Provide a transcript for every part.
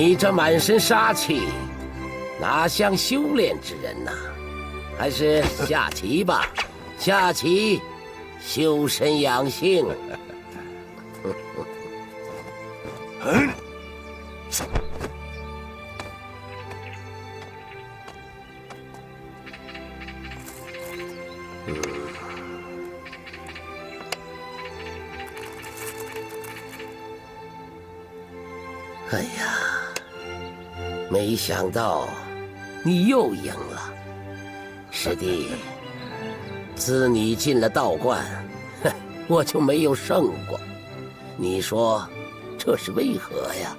你這滿身殺氣，哪像修煉之人吶？還是下棋吧，下棋，修身養性。哎呀，没想到你又赢了，师弟。自你进了道观，我就没有胜过。你说这是为何呀？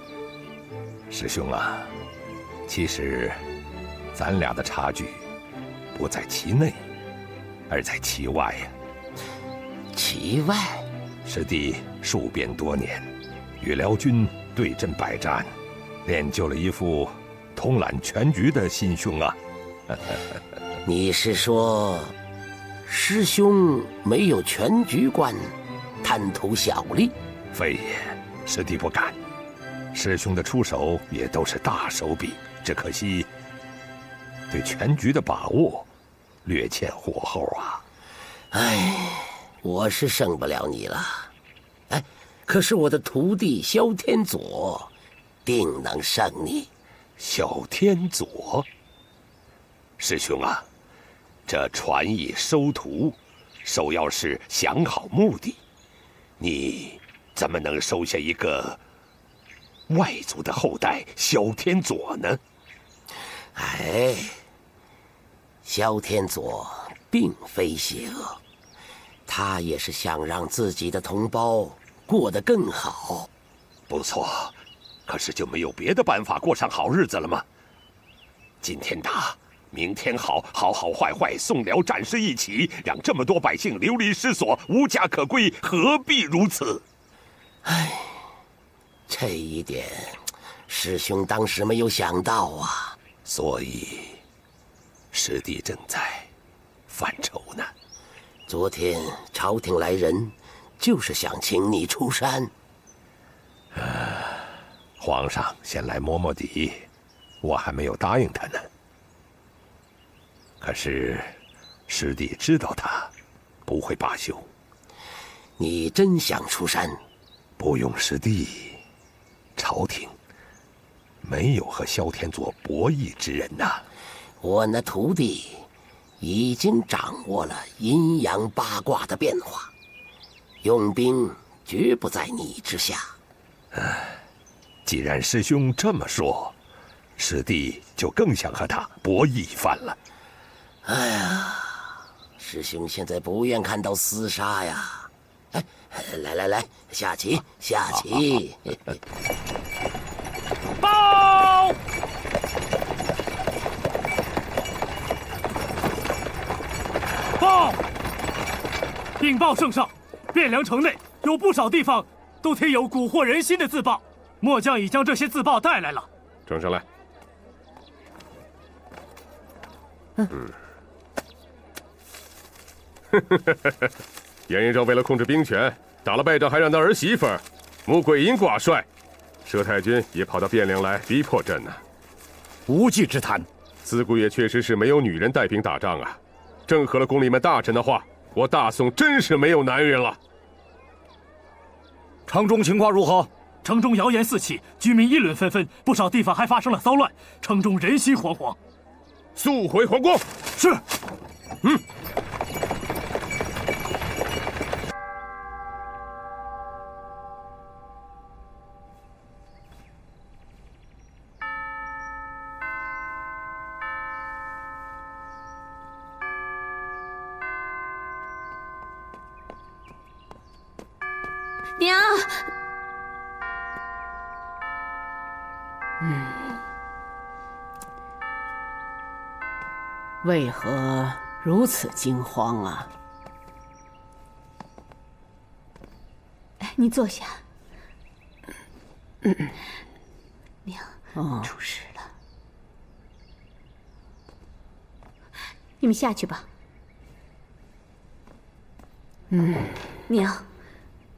师兄啊，其实咱俩的差距不在其内，而在其外呀。其外？师弟戍边多年，与辽军对阵百战，练就了一副统揽全局的心胸啊！你是说，師兄沒有全局觀，貪圖小利？非也，師弟不敢。師兄的出手也都是大手筆，只可惜對全局的把握略欠火候啊！哎，我是勝不了你了。哎，可是我的徒弟蕭天佐定能勝你。蕭天佐，師兄啊，這傳藝收徒，首要是想好目的。你怎麼能收下一個外族的後代蕭天佐呢？哎，蕭天佐並非邪惡，他也是想讓自己的同胞過得更好。不錯，可是就沒有別的辦法過上好日子了嗎？今天打，明天好，好好壞壞，宋遼戰事一起，讓這麼多百姓流離失所，無家可歸，何必如此？唉，這一點，師兄當時沒有想到啊。所以，師弟正在犯愁呢。昨天朝廷來人，就是想請你出山。皇上先來摸摸底，我還沒有答應他呢。可是，師弟知道他不會罷休。你真想出山？不用師弟，朝廷沒有和蕭天佐博弈之人吶。我那徒弟已經掌握了陰陽八卦的變化，用兵絕不在你之下。既然師兄這麼說，師弟就更想和他博弈一番了。哎呀，師兄現在不願看到廝殺呀！哎，來，下棋，下棋！報！報！稟報聖上，汴梁城內有不少地方都貼有蠱惑人心的自報，末將已將這些自報帶來了。呈上來。嚴延昭為了控制兵權，打了敗仗還讓他兒媳婦穆桂英掛帥，佘太君也跑到汴梁來逼迫朕呢。無稽之談。自古也確實是沒有女人帶兵打仗啊。正合了宮裡面大臣的話，我大宋真是沒有男人了。城中情況如何？城中謠言四起，居民議論紛紛，不少地方還發生了騷亂，城中人心惶惶。速回皇宮。是。娘，为何如此驚慌啊？你坐下。娘，出事了。你们下去吧。娘，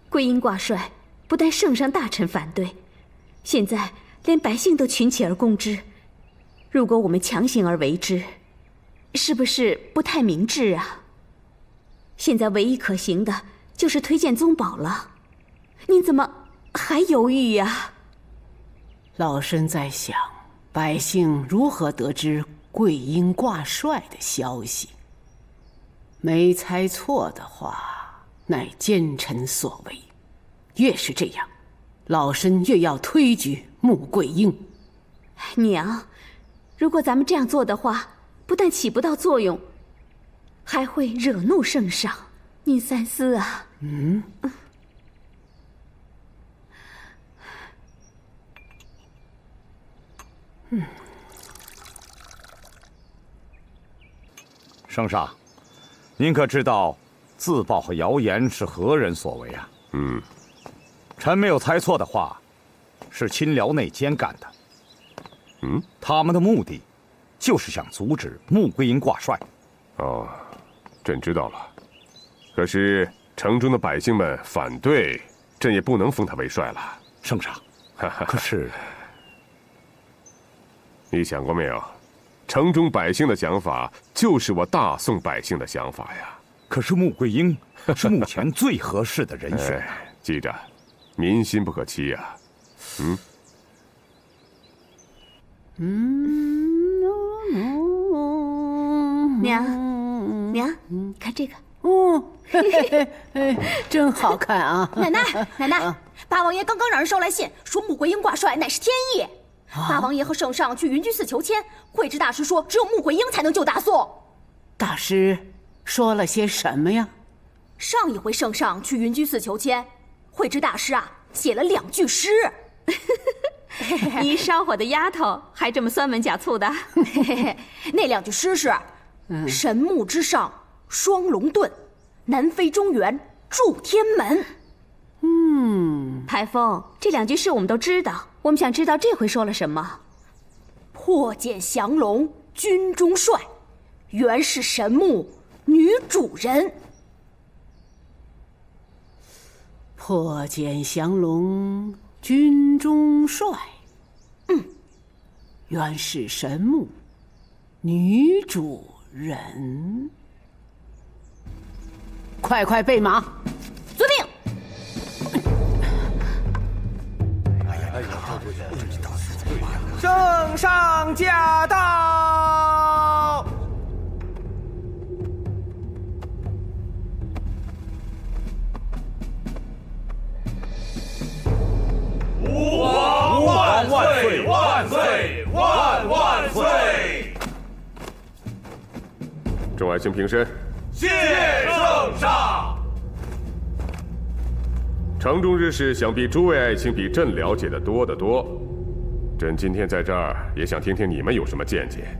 桂英挂帥，不但圣上大臣反對，現在连百姓都群起而攻之。如果我們強行而為之，是不是不太明智啊？現在唯一可行的就是推荐宗保了，您怎麼還猶豫呀？老身在想，百姓如何得知桂英挂帅的消息？没猜錯的話，乃奸臣所為。越是這樣，老身越要推舉穆桂英。娘，如果咱們這樣做的話，不但起不到作用，還會惹怒聖上。您三思啊。圣上，您可知道自曝和谣言是何人所为啊？臣没有猜錯的話，是親遼內奸幹的。他們的目的就是想阻止穆桂英掛帥。哦，朕知道了。可是城中的百姓們反對，朕也不能封他为帥了。聖上，可是你想過沒有？城中百姓的想法就是我大宋百姓的想法呀。可是穆桂英是目前最合適的人選。記着，民心不可欺呀。娘，看這個。真好看啊！奶奶，八王爺剛剛讓人捎來信，說穆桂英掛帥乃是天意。八王爺和聖上去雲居寺求籤，慧知大師說只有穆桂英才能救大宋。大師說了些什麼呀？上一回聖上去雲居寺求籤，慧知大師寫了2句詩。你燒火的丫頭還這麼酸文假醋的。那2句詩是：神木之上雙龍遁，南飛中原助天門。台風，這2句詩我們都知道，我們想知道這回說了什麼。破繭降龍軍中帥，原是神木女主人。破繭降龍軍中帥，原是神木女主人。快備馬！遵命。聖上駕到！吾王万岁！万岁！万岁！众爱卿平身。谢圣上。城中之事，想必諸位愛卿比朕了解的多得多。朕今天在這兒，也想聽聽你們有什麼見解。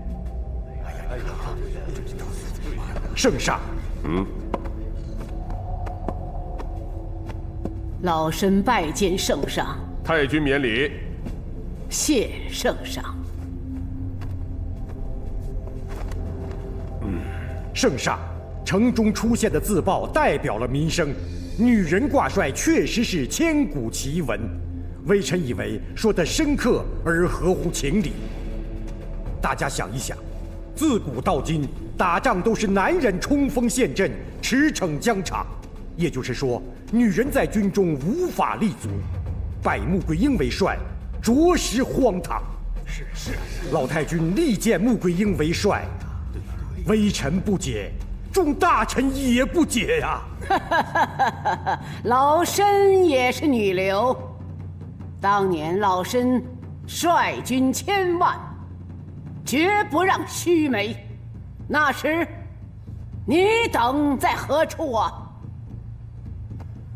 聖上，老身拜見聖上。太君免禮。謝聖上。聖上，城中出現的自曝代表了民生，女人掛帥確實是千古奇聞。微臣以為說得深刻而合乎情理。大家想一想，自古到今，打仗都是男人衝鋒陷陣、馳騁疆場，也就是說，女人在軍中無法立足。拜穆桂英為帥，着實荒唐。是，老太君力薦穆桂英為帥，微臣不解，眾大臣也不解呀。老身也是女流。當年老身率軍1000萬，絕不讓須眉。那時，你等在何處啊？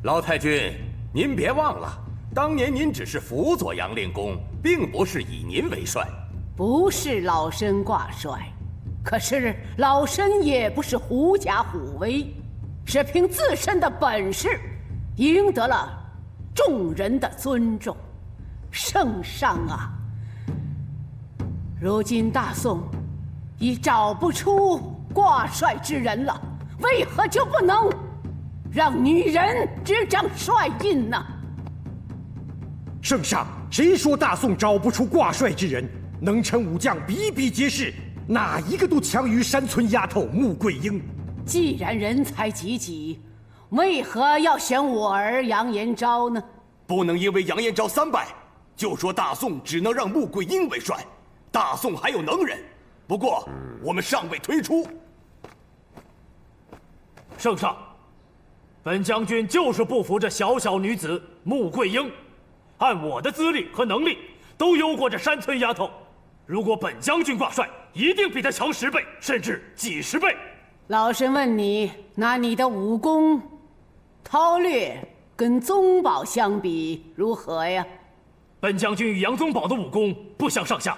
老太君，您別忘了，當年您只是輔佐楊令公，並不是以您為帥。不是老身掛帥，可是老身也不是狐假虎威，是憑自身的本事，贏得了眾人的尊重。聖上啊，如今大宋已找不出掛帥之人了，為何就不能讓女人執掌帥印呢？圣上，誰說大宋找不出掛帥之人？能臣武將比比皆是，哪一個都強於山村丫頭穆桂英。既然人才濟濟，為何要選我兒楊延昭呢？不能因為楊延昭3敗，就說大宋只能讓穆桂英為帥。大宋還有能人，不過我們尚未推出。聖上，本將軍就是不服這小小女子穆桂英。按我的資歷和能力，都優過這山村丫頭。如果本將軍掛帥，一定比她強10倍，甚至幾十倍。老身問你，拿你的武功，韜略跟宗保相比如何呀？本将軍與楊宗保的武功不相上下，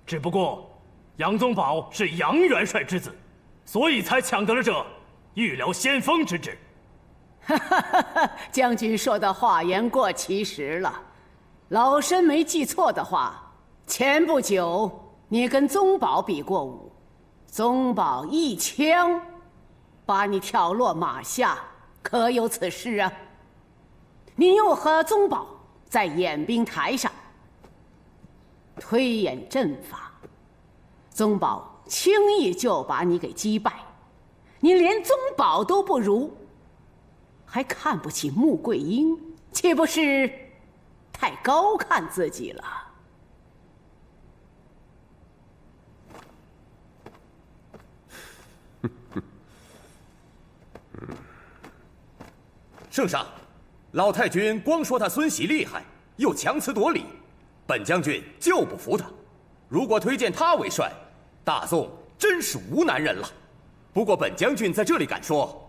只不過楊宗保是楊元帥之子，所以才搶得了這御療先鋒之職。將軍說的話言過其實了。老身沒記錯的話，前不久你跟宗保比過武，宗保一槍把你挑落馬下，可有此事啊？你又和宗保在演兵台上推演陣法，宗保輕易就把你給擊敗，你連宗保都不如，還看不起穆桂英，豈不是太高看自己了？圣上，老太君光說他孫喜厲害，又強詞奪理，本將軍就不服他。如果推薦他為帥，大宋真是無男人了。不過本將軍在這裡敢說，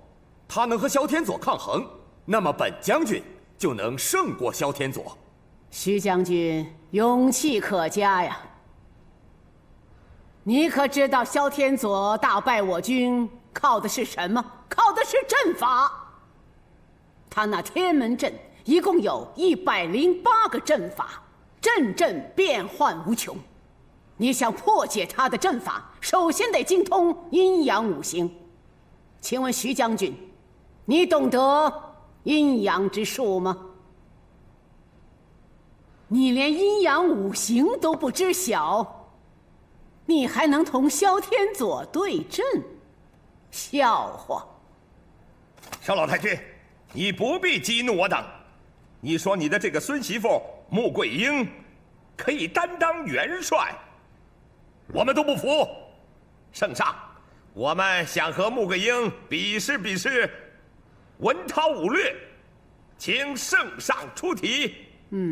他能和蕭天佐抗衡，那麼本將軍就能勝過蕭天佐。徐將軍勇氣可嘉呀！你可知道蕭天佐大敗我軍靠的是什麼？靠的是陣法。他那天門陣一共有108個陣法，陣陣變幻無窮。你想破解他的陣法，首先得精通陰陽五行。請問徐將軍，你懂得陰陽之術嗎？你連陰陽五行都不知曉，你還能同蕭天佐對陣？笑話！蕭老太君，你不必激怒我等。你說你的這個孫媳婦穆桂英可以擔當元帥，我們都不服。聖上，我們想和穆桂英比試比試文韜武略，請聖上出題，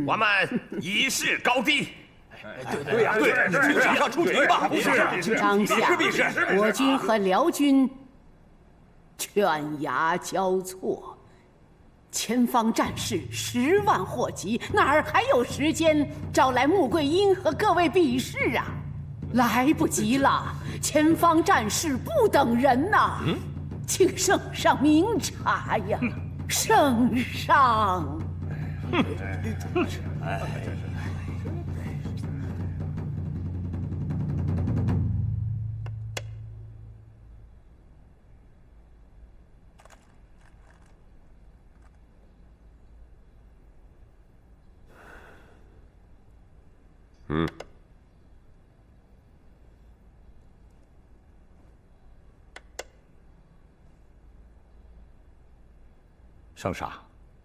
我們以示高低。对呀，请圣上出題吧。當下我軍和遼軍犬牙交錯，前方戰事10萬禍及，哪兒還有時間招來穆桂英和各位比試啊？來不及了，前方戰事不等人吶！請聖上明察呀，聖上。圣上，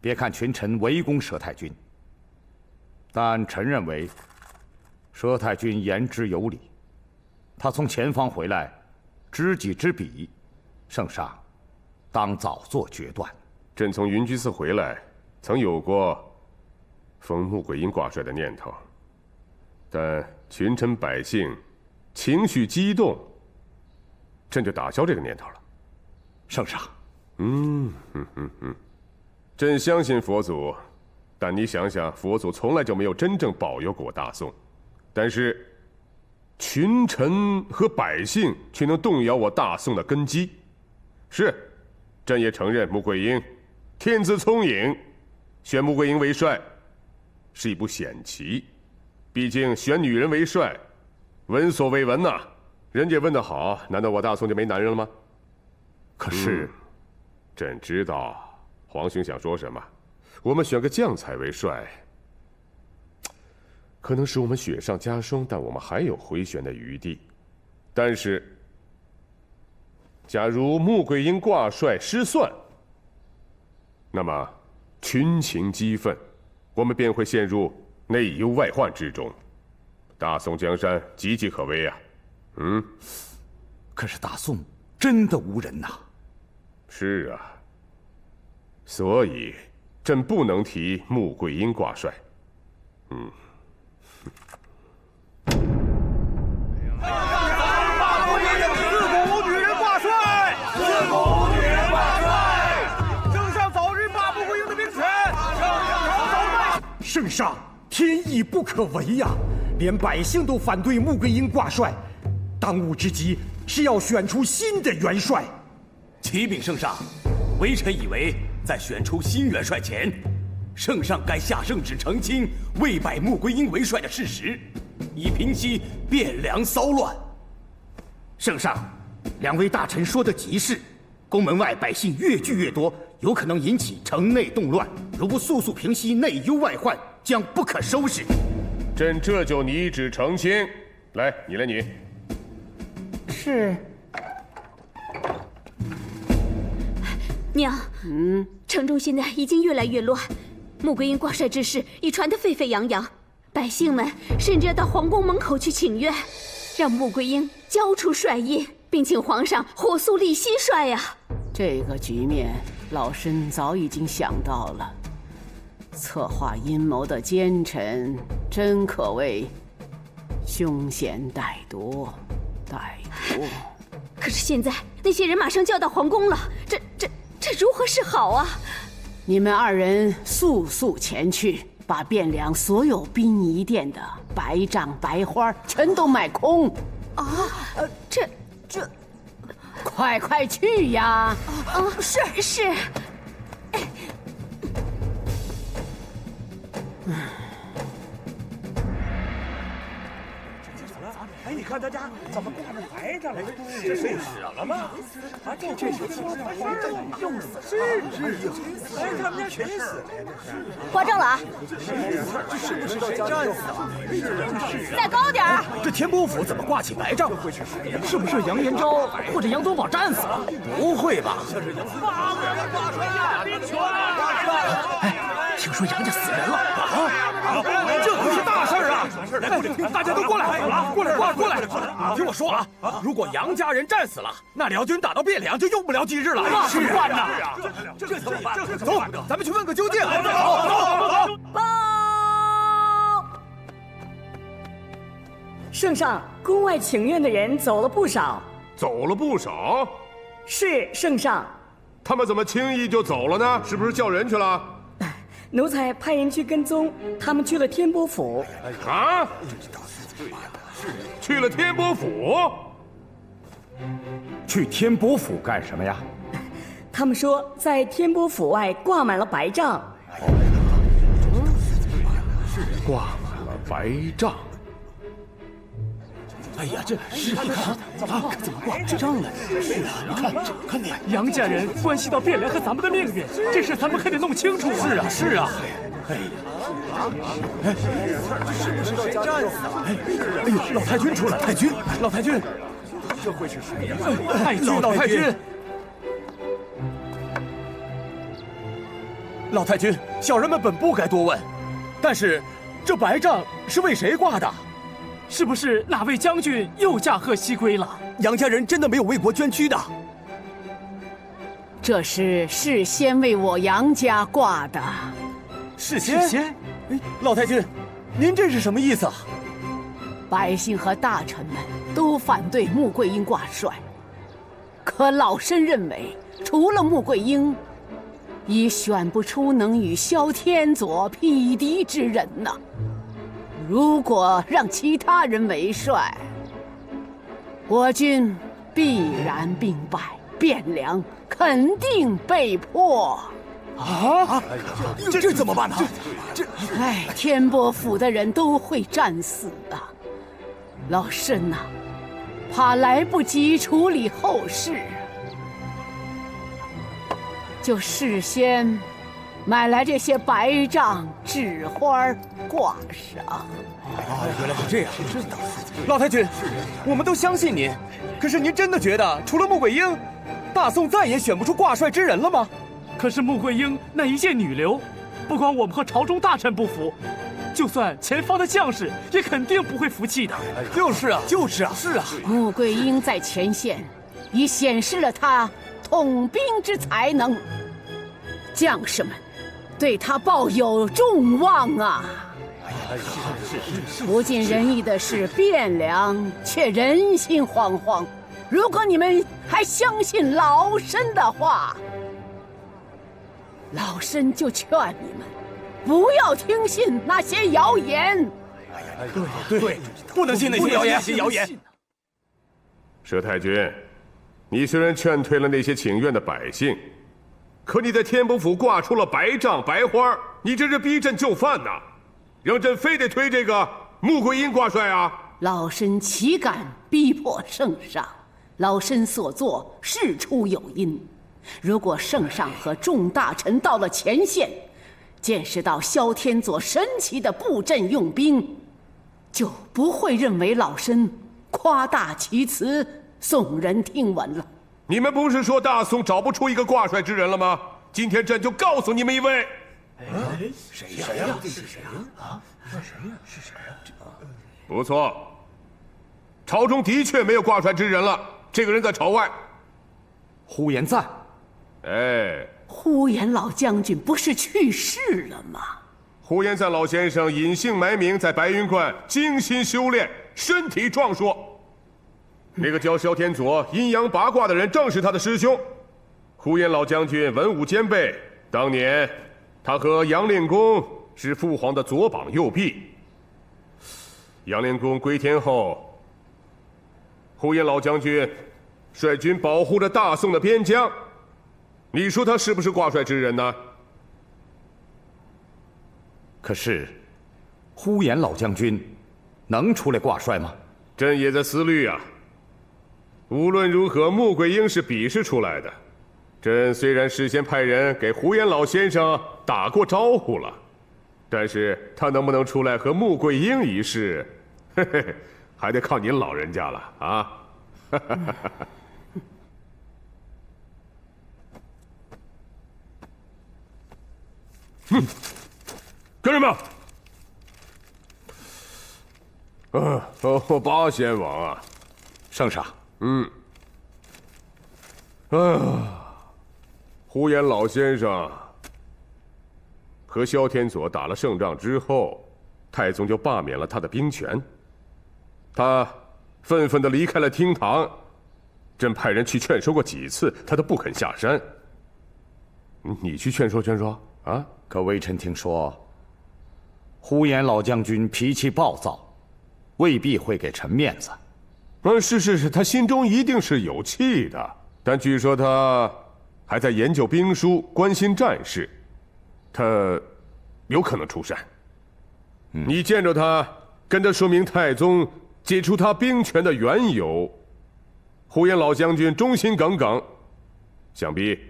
別看群臣圍攻佘太君，但臣認為佘太君言之有理。他從前方回來，知己知彼，聖上當早做決斷。朕從雲居寺回來，曾有過封穆桂英掛帥的念頭，但群臣百姓情緒激動，朕就打消這個念頭了。聖上，朕相信佛祖，但你想想，佛祖從來就沒有真正保佑過我大宋，但是群臣和百姓卻能動搖我大宋的根基。是，朕也承認穆桂英天資聰穎，選穆桂英為帥是一步險棋。畢竟選女人為帥，聞所未聞吶。人家問得好，難道我大宋就沒男人了嗎？可是，朕知道皇兄想說什麼。我們選個將才為帥，可能使我們雪上加霜，但我們還有回旋的餘地。但是，假如穆桂英掛帥失算，那麼群情激憤，我們便會陷入內憂外患之中，大宋江山岌岌可危啊！可是大宋真的无人呐。是啊，所以朕不能提穆桂英挂帅。圣上，天意不可违呀！连百姓都反对穆桂英挂帅，当务之急是要選出新的元帥。启禀聖上，微臣以為在選出新元帥前，聖上該下聖旨澄清未拜穆桂英為帥的事實，以平息汴梁騷亂。聖上，兩位大臣說的極是，宮門外百姓越聚越多，有可能引起城內動亂。如不速速平息內憂外患，將不可收拾。朕這就擬旨澄清。來，你来拟。是。娘，城中现在已经越來越亂，穆桂英掛帥之事已傳得沸沸揚揚，百姓們甚至要到皇宮門口去請願，讓穆桂英交出帥印，並請皇上火速立新帥呀。這個局面，老身早已經想到了。策劃陰謀的奸臣，真可謂凶險歹毒。可是現在那些人馬上就要到皇宮了，這如何是好啊？你們二人速速前去，把汴梁所有殯儀店的白帳白花全都買空。這，快去呀！是。哎，你看大家怎么挂着白着了？这谁死了吗？这是用死是，哎，他们家全死了呀！这是挂正了啊！这是不是要战死啊？再高点儿！这天波府怎么掛起白帳？是不是杨延昭或者杨宗保戰死了？不會吧？哎，聽說楊家死人了啊！這可是大事啊！來，大家都過來，過來！聽我說啊，如果楊家人戰死了，那遼軍打到汴梁就用不了幾日了。那怎麼辦呢？這怎麼辦？走，咱們去問個究竟。走。報！聖上，宮外請願的人走了不少。走了不少？是，聖上。他們怎麼輕易就走了呢？是不是叫人去了？奴才派人去跟蹤，他們去了天波府。啊？去了天波府？去天波府幹什麼呀？他們說在天波府外掛滿了白帳。掛滿了白帳。哎呀，這是你看怎麼掛白帳呢？是啊，你看你楊家人關係到汴梁和咱們的命運，這事咱們可得弄清楚啊！是啊。哎呀，是不是要戰死啊？哎呦，老太君出來！老太君，這會是誰呀？老太君，老太君，小人們本不該多問，但是這白帳是為誰掛的？是不是哪位將軍又駕鶴西歸了？楊家人真的沒有為國捐軀的？這是事先為我楊家掛的。事先？哎，老太君，您這是什麼意思啊？百姓和大臣們都反對穆桂英掛帥，可老身認為，除了穆桂英，已選不出能與蕭天佐匹敵之人吶。如果讓其他人為帥，我軍必然兵敗，汴梁肯定被破。啊！這怎麼辦呢？哎，天波府的人都會戰死啊！老身吶，怕來不及處理後事，就事先买来这些白帳、紙花掛上。原来是这样，老太君，我们都相信您。可是您真的觉得除了穆桂英，大宋再也选不出挂帅之人了吗？可是穆桂英那一介女流，不光我们和朝中大臣不服，就算前方的将士也肯定不会服气的。就是啊，就是啊，是啊。穆桂英在前线已显示了她统兵之才能，将士们对她抱有众望啊。不尽人意的是汴梁，却人心惶惶。如果你们还相信老身的话，老身就劝你们不要听信那些谣言。对，不能信那些谣言。佘太君，你虽然劝退了那些请愿的百姓，可你在天波府挂出了白帐白花，你这是逼朕就范呐！让朕非得推这个穆桂英挂帅啊！老身岂敢逼迫圣上？老身所作事出有因。如果圣上和众大臣到了前线，见识到萧天佐神奇的布阵用兵，就不会認為老身誇大其詞，耸人聽聞了。你們不是說大宋找不出一個掛帥之人了嗎？今天朕就告訴你們一位。誰呀？是誰啊？是誰啊？不錯，朝中的確沒有掛帥之人了。這個人在朝外。呼延贊。哎，呼延老將軍不是去世了嗎？呼延贊老先生隱姓埋名在白雲觀精心修煉，身體壯碩。那個叫蕭天佐陰陽八卦的人正是他的師兄。呼延老將軍文武兼備，當年他和楊令公是父皇的左膀右臂。楊令公歸天後，呼延老將軍率軍保護着大宋的邊疆。你說他是不是掛帥之人呢？可是，呼延老將軍能出來掛帥嗎？朕也在思慮啊。無論如何，穆桂英是比試出來的。朕雖然事先派人給呼延老先生打過招呼了，但是他能不能出來和穆桂英一試，嘿嘿，還得靠您老人家了啊！哼，跟着吧。八贤王啊，聖上。呼延老先生和蕭天佐打了勝仗之後，太宗就罷免了他的兵權，他憤憤地離開了廳堂。朕派人去勸說過幾次，他都不肯下山。你去勸說啊？可微臣聽說，呼延老將軍脾氣暴躁，未必會給臣面子。是，他心中一定是有氣的，但據說他還在研究兵書，關心戰事，他有可能出山。你見着他，跟他說明太宗解除他兵權的緣由。呼延老將軍忠心耿耿，想必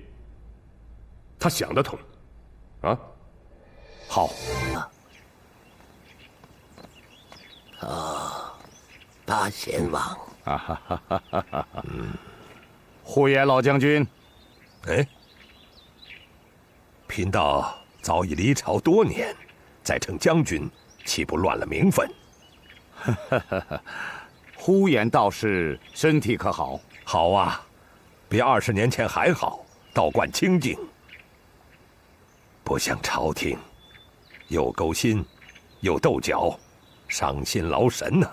他想得通，啊？好。八賢王。呼延老將軍，哎，貧道早已離朝多年，再稱將軍，豈不亂了名分？呼延道士身體可好？好啊，比20年前還好，道觀清淨。不像朝廷，又勾心，又鬥角，傷心勞神吶。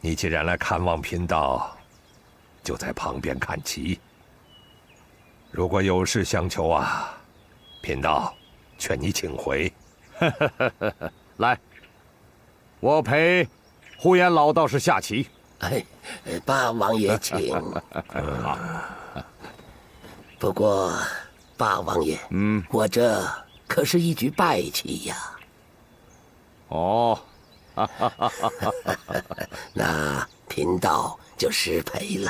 你既然來看望貧道，就在旁邊看齊。如果有事相求啊，貧道勸你請回。來，我陪呼延老道士下棋。哎，八王爺請。不過，八王爺，我這可是一局敗棋呀。哦。那貧道就失陪了。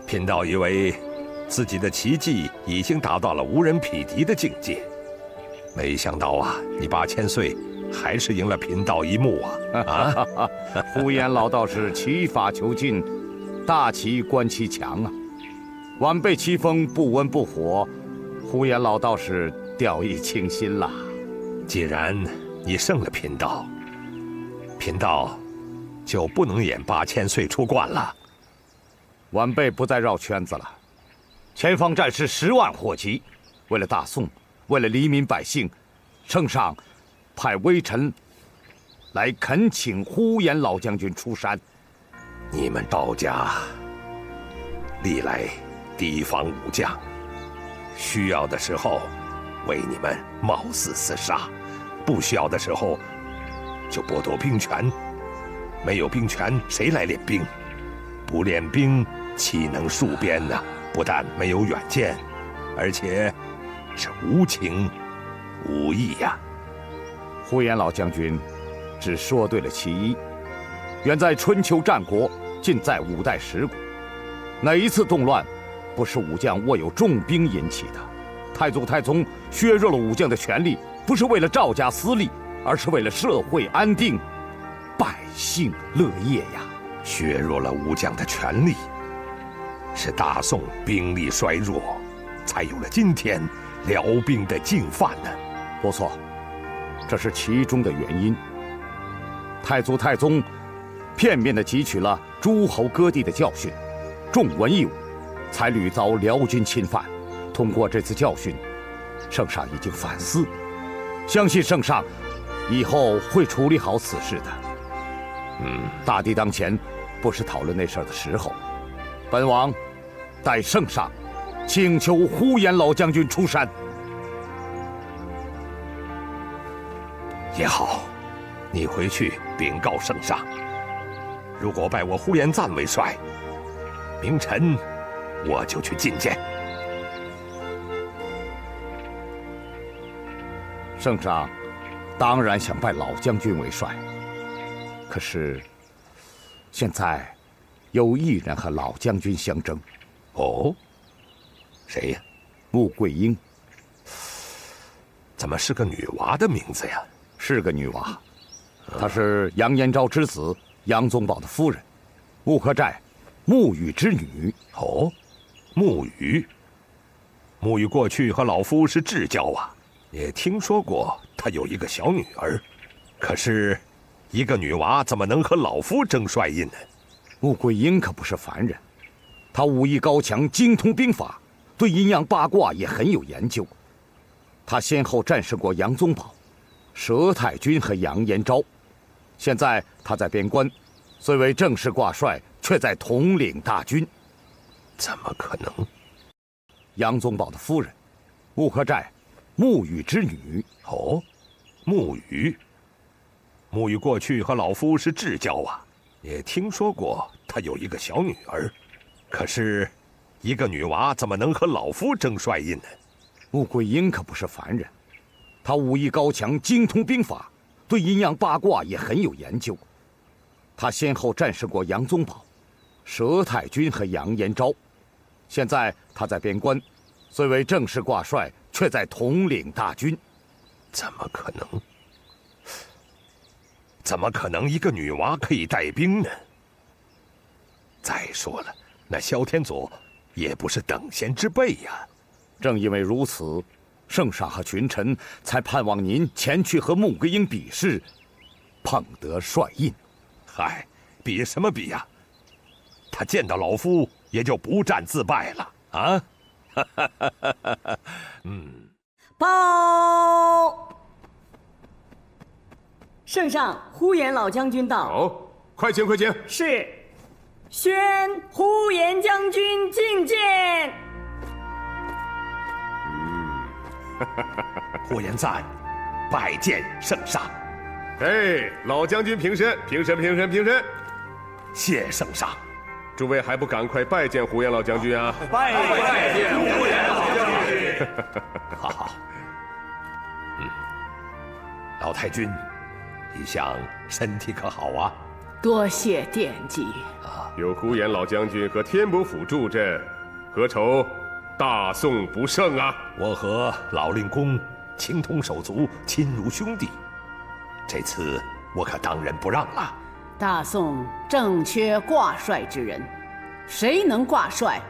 贫道以為自己的奇技已經達到了無人匹敵的境界，沒想到啊，你8000歲還是贏了貧道一目啊！呼延老道士奇法求進，大旗觀其強啊！晚輩棋風不溫不火，呼延老道士掉以輕心了。既然你勝了貧道，貧道就不能演8000歲出關了。晚輩不再繞圈子了。前方戰士10萬火急，為了大宋，為了黎民百姓，聖上派微臣來懇請呼延老將軍出山。你們道家歷來提防武將，需要的時候為你們冒死廝殺，不需要的時候就剝奪兵權。沒有兵權，誰來練兵？不練兵，豈能戍邊呢？不但沒有遠見，而且是無情無義呀！呼延老將軍只說對了其一。遠在春秋戰國，近在五代十國，哪一次動亂不是武將握有重兵引起的？太祖太宗削弱了武将的权力，不是為了趙家私利，而是為了社會安定、百姓樂業呀！削弱了武將的權力，是大宋兵力衰弱，才有了今天辽兵的进犯呢。不錯，這是其中的原因。太祖太宗片面地汲取了諸侯割地的教訓，重文抑武，才屢遭辽軍侵犯。通過這次教訓，聖上已經反思，相信聖上以後會處理好此事的。大敵當前，不是討論那事兒的時候。本王代聖上請求呼延老將軍出山。也好，你回去禀告聖上，如果拜我呼延贊為帥，明晨我就去覲見。聖上當然想拜老將軍為帥，可是現在有一人和老將軍相爭。哦，誰呀？穆桂英。怎麼是個女娃的名字呀？是個女娃，她是楊延昭之子杨宗保的夫人，穆克寨穆羽之女。哦，穆羽。穆羽過去和老夫是至交啊，也聽說過她有一個小女兒。可是，一個女娃怎麼能和老夫爭帥印呢？穆桂英可不是凡人，她武藝高強，精通兵法，對陰陽八卦也很有研究。她先後戰勝過楊宗保、佘太君和楊延昭，現在她在邊關，雖為正式掛帥，卻在統領大軍。怎麼可能？楊宗保的夫人，穆克寨穆羽之女。哦，穆羽。穆羽過去和老夫是至交啊，也聽說過她有一個小女兒。可是，一個女娃怎麼能和老夫爭帥印呢？穆桂英可不是凡人，她武藝高強，精通兵法，對陰陽八卦也很有研究。她先後戰勝過楊宗保、佘太君和楊延昭，現在她在邊關，雖為正式掛帥，卻在統領大軍。怎麼可能？怎麼可能一個女娃可以帶兵呢？再說了，那蕭天佐也不是等閒之輩呀。正因為如此，聖上和群臣才盼望您前去和穆桂英比試，捧得帥印。嗨，比什麼比呀？他見到老夫也就不戰自敗了啊！報，聖上，呼延老將軍到。好，快請快請。是，宣呼延將軍覲見。呼延贊拜見聖上。哎，老將軍平身，平身，平身，平身。謝聖上。諸位還不趕快拜見呼延老將軍啊！拜見呼延老將軍。好好。老太君，一向身體可好啊？多謝惦記。有呼延老将军和天伯府助阵，何愁大宋不胜啊？我和老令公情同手足，亲如兄弟，这次我可当仁不让了。大宋正缺挂帅之人，谁能挂帅，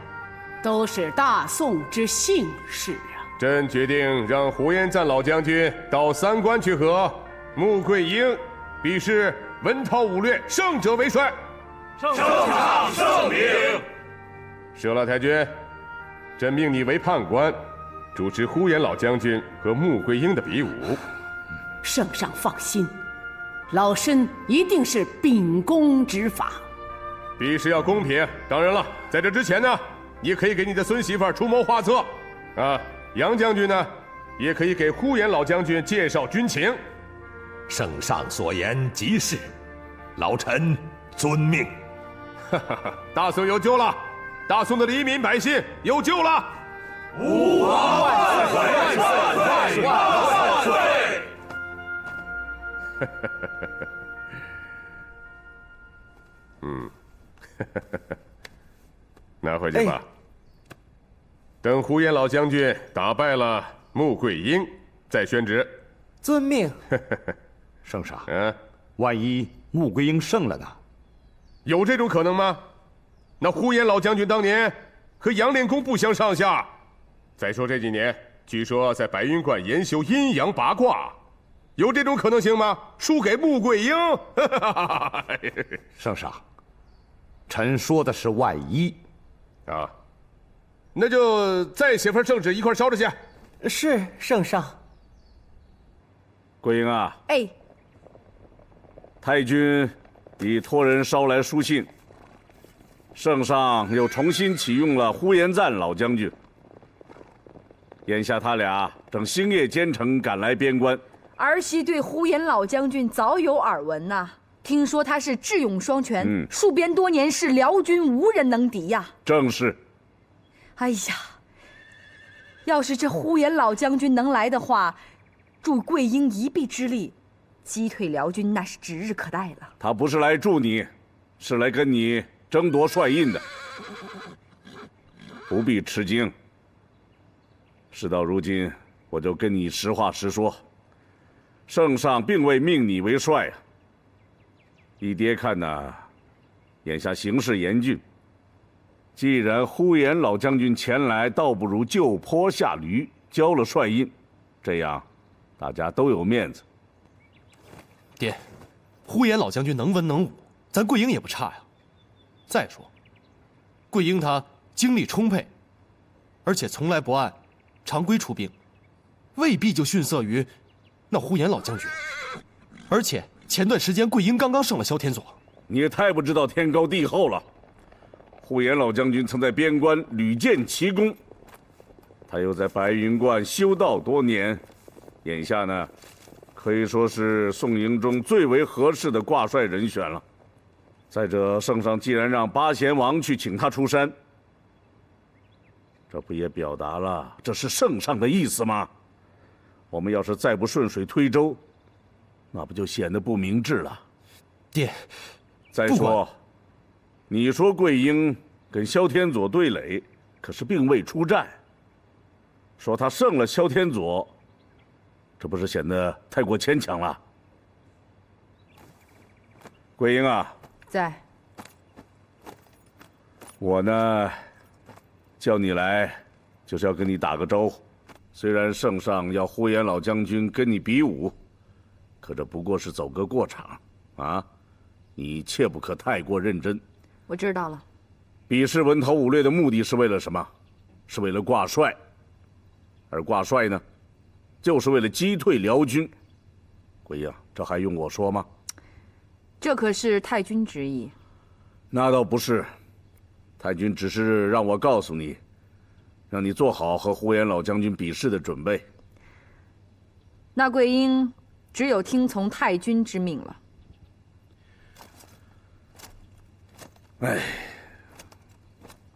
都是大宋之幸事啊！朕决定讓呼延赞老将军到三关去和穆桂英比试文韬武略胜者为帅。圣上圣明。佘老太君，朕命你为判官，主持呼延老将军和穆桂英的比武。圣上放心，老身一定是秉公执法。比试要公平。当然了，在这之前呢，你也可以给你的孙媳妇出谋划策。啊，杨将军呢，也可以给呼延老将軍介紹軍情。聖上所言極是，老臣遵命。大宋有救了，大宋的黎民百姓有救了！吾皇万岁！万岁！万歲！拿回去吧。等呼延老将軍打敗了穆桂英，再宣旨。遵命。聖上，萬一穆桂英勝了呢？有這種可能嗎？那呼延老將軍當年和楊令公不相上下。再說這幾年，據說在白雲觀研修陰陽八卦，有這種可能性嗎？輸給穆桂英？聖上，臣說的是萬一。啊，那就再寫份聖旨一塊燒着去。是，聖上。桂英啊，哎，太君已托人捎來書信，聖上又重新啟用了呼延贊老將軍。眼下他倆正星夜兼程趕來邊關。兒媳對呼延老將軍早有耳聞吶，聽說他是智勇雙全，戍邊多年，是遼軍無人能敵呀。正是。哎呀，要是這呼延老將軍能來的話，助桂英一臂之力，擊退遼軍那是指日可待了。他不是來助你，是來跟你爭奪帥印的，不必吃驚。事到如今，我就跟你實話實說，聖上並未命你為帥啊。依爹看呢，眼下形勢嚴峻，既然呼延老將軍前來，倒不如就坡下驢，交了帥印，這樣大家都有面子。爹，呼延老將軍能文能武，咱桂英也不差呀。再說，桂英她精力充沛，而且從來不按常規出兵，未必就遜色於那呼延老將軍。而且前段時間桂英剛剛勝了蕭天佐。你也太不知道天高地厚了。呼延老將軍曾在邊關屢建奇功，他又在白雲觀修道多年，眼下呢，可以說是宋營中最為合適的掛帥人選了。再者，聖上既然讓八賢王去請他出山，這不也表達了這是聖上的意思嗎？我們要是再不順水推舟，那不就顯得不明智了？爹，再說，你說桂英跟蕭天佐對壘，可是並未出戰，說他勝了蕭天佐，這不是顯得太過牽強了？桂英啊，在。我呢，叫你來，就是要跟你打個招呼。雖然聖上要呼延老將軍跟你比武，可這不過是走個過場啊！你切不可太過認真。我知道了。比試文韬武略的目的是為了什麼？是為了掛帥。而掛帥呢，就是為了擊退遼軍。桂英，這還用我說嗎？這可是太君之意。那倒不是，太君只是讓我告訴你，讓你做好和呼延老將軍比試的準備。那桂英只有聽從太君之命了。哎，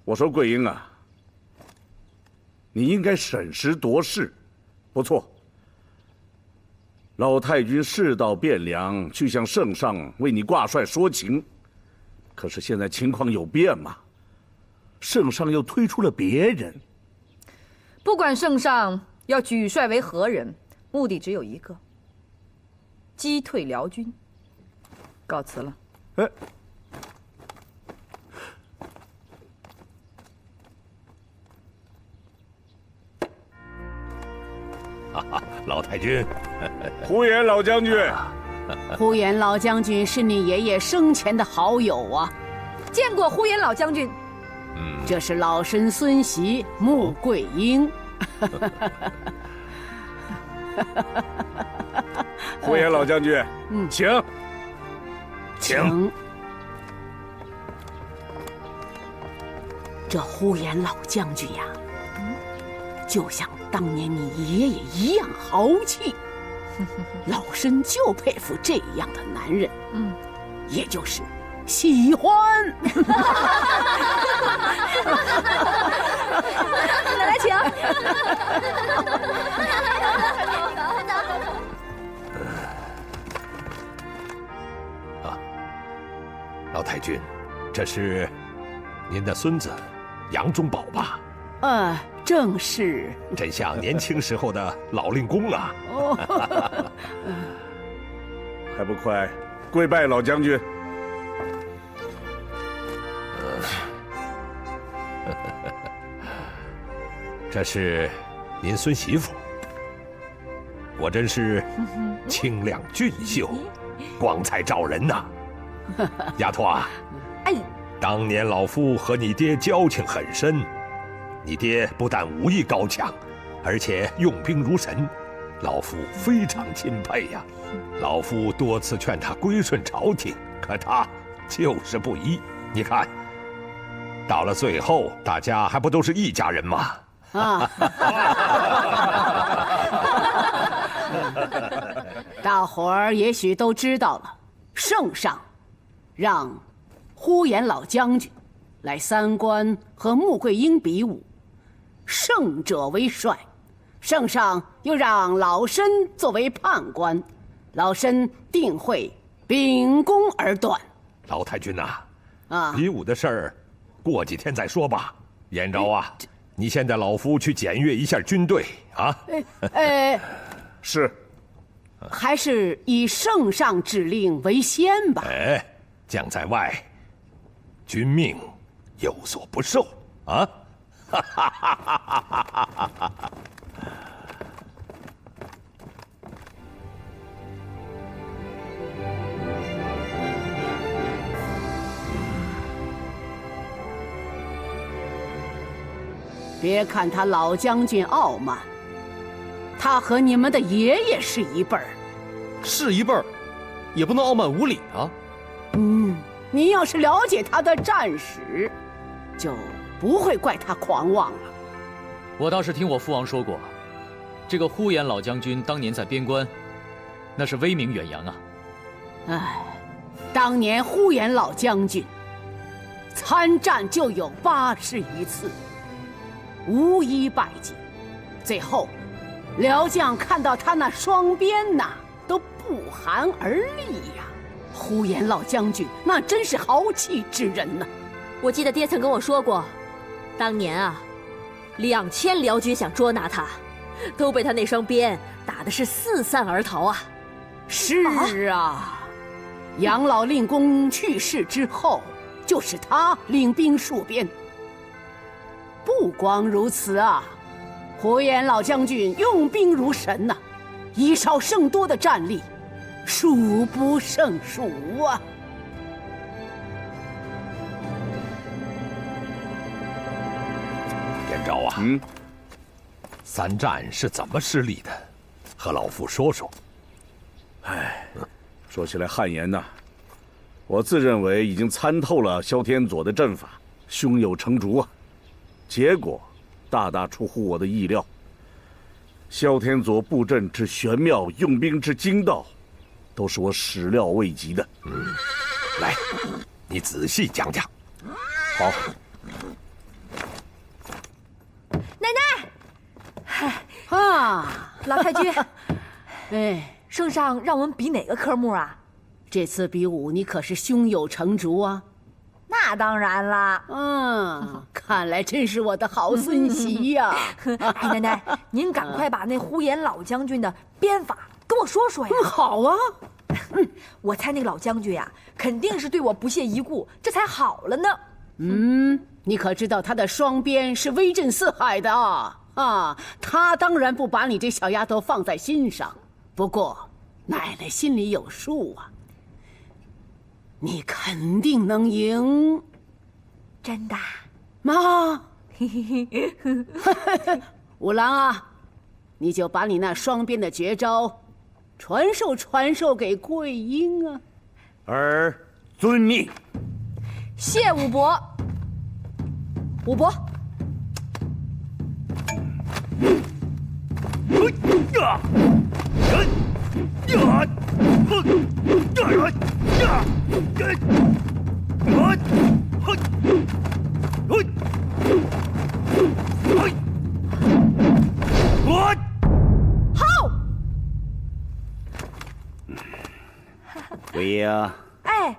我說桂英啊，你應該審時度勢，不錯。老太君世道汴梁，去向圣上为你挂帅说情。可是现在情况有变嘛，圣上又推出了别人。不管圣上要举帅为何人，目的只有一个：击退辽军。告辞了。哎。老太君，呼延老将军，呼延老将军是你爷爷生前的好友啊，见过呼延老将军。这是老身孙媳穆桂英。呼延老将军，请。这呼延老将军呀，就像当年你爷爷一样豪气，老身就佩服这樣的男人，也就是喜歡。奶奶請。老太君，这是您的孙子杨忠宝吧？正是。真像年轻时候的老令公啊！还不快跪拜老将军！这是您孙媳妇，果真是清亮俊秀，光彩照人呐！丫头啊，当年老夫和你爹交情很深，你爹不但武艺高强，而且用兵如神，老夫非常钦佩呀。老夫多次劝他归顺朝廷，可他就是不依。你看，到了最后，大家还不都是一家人吗？大伙兒也許都知道了，聖上讓呼延老將軍來三關和穆桂英比武，勝者為帥。聖上又讓老身作為判官，老身定會秉公而斷。老太君吶，比武的事兒，過幾天再說吧。延昭啊，你先帶老夫去檢閱一下軍隊啊。是。還是以聖上指令為先吧。將在外，君命有所不受啊！別看他老將軍傲慢，他和你們的爺爺是一輩兒。是一輩兒，也不能傲慢無禮啊。你要是了解他的戰史，就不會怪他狂妄了。我倒是聽我父王說過，這個呼延老將軍當年在邊關，那是威名遠揚啊。當年呼延老將軍參戰就有81次，無一敗績。最後，遼將看到他那雙鞭吶，都不寒而栗呀。呼延老將軍那真是豪氣之人吶。我記得爹曾跟我說過，當年啊，2000遼軍想捉拿他，都被他那雙鞭打得是四散而逃啊。是啊，楊老令公去世之後，就是他領兵戍邊。不光如此啊，呼延老將軍用兵如神吶，以少勝多的戰力，數不勝數啊。延昭啊，三戰是怎麼失利的？和老夫說說。說起來汗顏吶，我自認為已經參透了蕭天佐的陣法，胸有成竹啊。結果大大出乎我的意料。蕭天佐布陣之玄妙，用兵之精到，都是我始料未及的。來，你仔細講講。好。奶奶，老太君，圣上讓我們比哪個科目啊？這次比武，你可是胸有成竹啊！那當然啦。看來真是我的好孫媳呀！哎，奶奶，您趕快把那呼延老將軍的鞭法跟我說說呀。好啊。我猜那個老將軍呀，肯定是對我不屑一顧，這才好了呢。你可知道他的雙鞭是威震四海的啊！他當然不把你這小丫頭放在心上。不過，奶奶心裡有數啊。你肯定能贏，真的？媽，五郎啊，你就把你那雙鞭的絕招傳授給桂英啊。儿遵命。謝武伯。武伯。好。桂英。哎。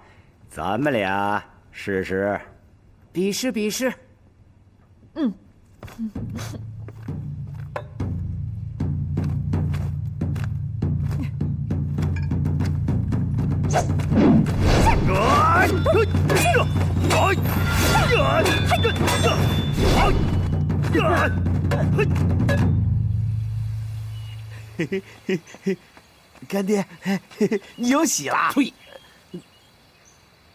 咱们俩试試。比试比试。干爹，你有喜啦？呸！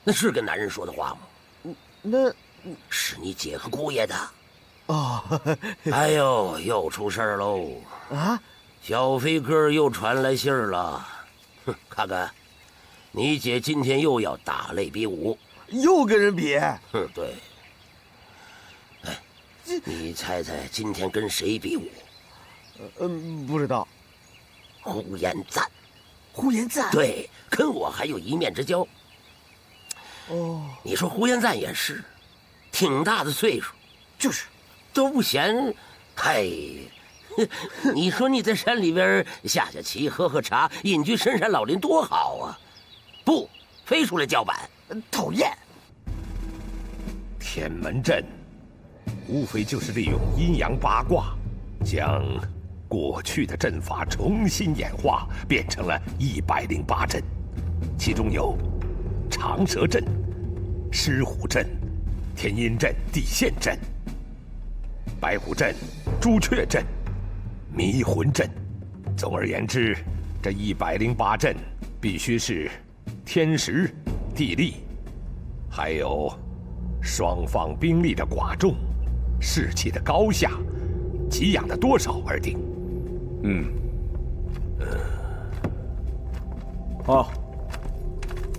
那是跟男人說的話嗎？那是你姐和姑爺的。哦。哎呦，又出事兒嘍！啊！小飛哥又傳來信兒了。哼，看看，你姐今天又要打擂比武，又跟人比。哼，对。哎，你猜猜今天跟誰比武？不知道。呼延赞。呼延赞？对，跟我還有一面之交。你說呼延赞也是，挺大的歲數，就是都不嫌太。你說你在山裡邊下下棋、喝喝茶、隱居深山老林多好啊！不，非出來叫板，討厭。天門陣，無非就是利用陰陽八卦，將過去的陣法重新演化，變成了108陣，其中有長蛇陣、獅虎陣、天陰陣、地陷陣、白虎陣、朱雀陣、迷魂陣。總而言之，這108陣必須是天時、地利，還有雙方兵力的寡眾、士氣的高下、给養的多少而定。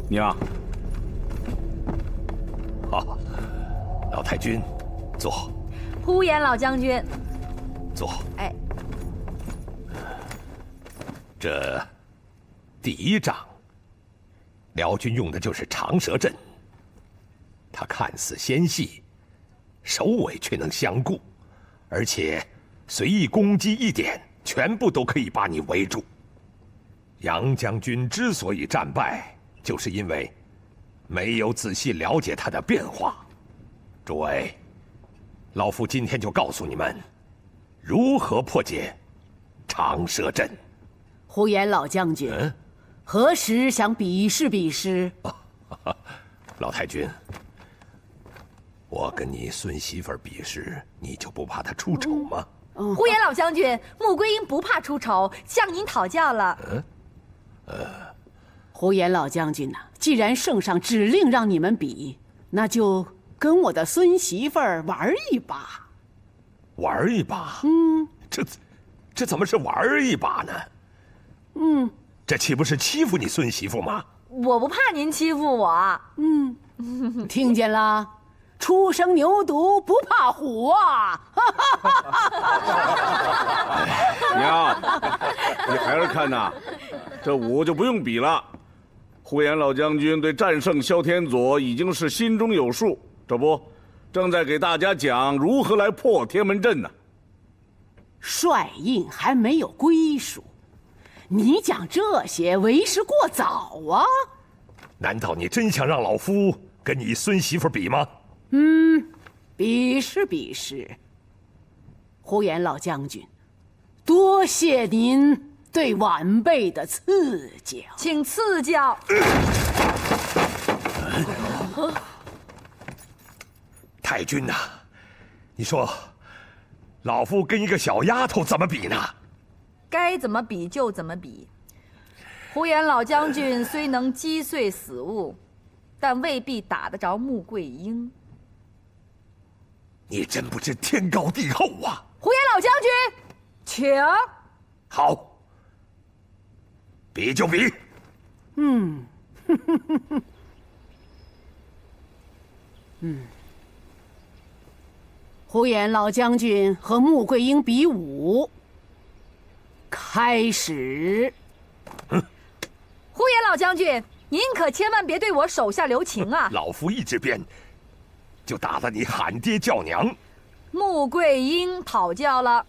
娘。好，老太君，坐。呼延老将軍，坐。哎，這第一仗，遼軍用的就是長蛇陣，它看似纖細，首尾卻能相顧，而且隨意攻擊一點，全部都可以把你圍住。楊將軍之所以戰敗，就是因為沒有仔細了解它的變化。諸位，老夫今天就告訴你們，如何破解長蛇陣。呼延老將軍，何時想比試比試？老太君，我跟你孫媳婦比試，你就不怕她出醜嗎？呼延老將軍，穆桂英不怕出醜，向您討教了。呼延老將軍吶，既然聖上指令讓你們比，那就跟我的孫媳婦玩一把。玩一把？這怎麼是玩一把呢？這豈不是欺負你孫媳婦嗎？我不怕您欺負我。聽見了？初生牛犢不怕虎啊！娘，你孩兒看吶，這武就不用比了。呼延老將軍對戰勝蕭天佐已經是心中有數，這不，正在給大家講如何來破天門陣呢。帥印還沒有歸屬，你讲這些為時過早啊！難道你真想讓老夫跟你孫媳婦比嗎？比試。呼延老將軍，多謝您對晚輩的賜教，請賜教。太君吶，你說，老夫跟一個小丫頭怎麼比呢？該怎麼比就怎麼比。呼延老將軍雖能擊碎死物，但未必打得着穆桂英。你真不知天高地厚啊！呼延老將軍，請。好，比就比。呼延老將軍和穆桂英比武，開始。呼延老將軍，您可千萬別對我手下留情啊！老夫一支鞭，就打得你喊爹叫娘。穆桂英討教了。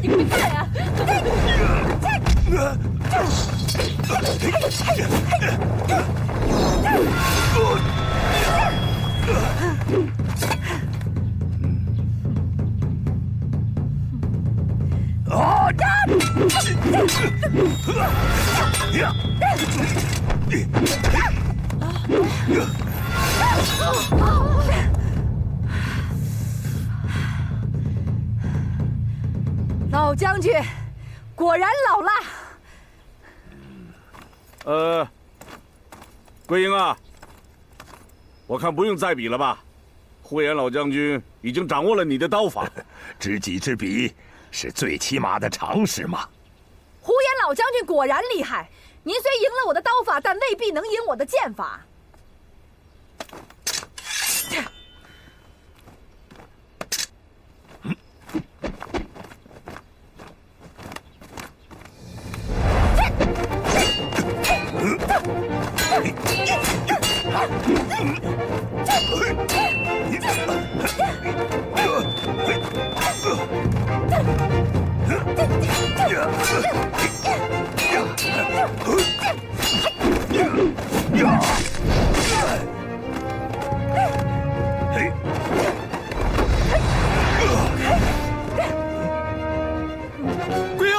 你快呀！老将軍，果然老了。桂英啊，我看不用再比了吧？呼延老将軍已經掌握了你的刀法，知己知彼是最起碼的常識嘛。呼延老將軍果然厲害，您雖贏了我的刀法，但未必能贏我的劍法。桂英，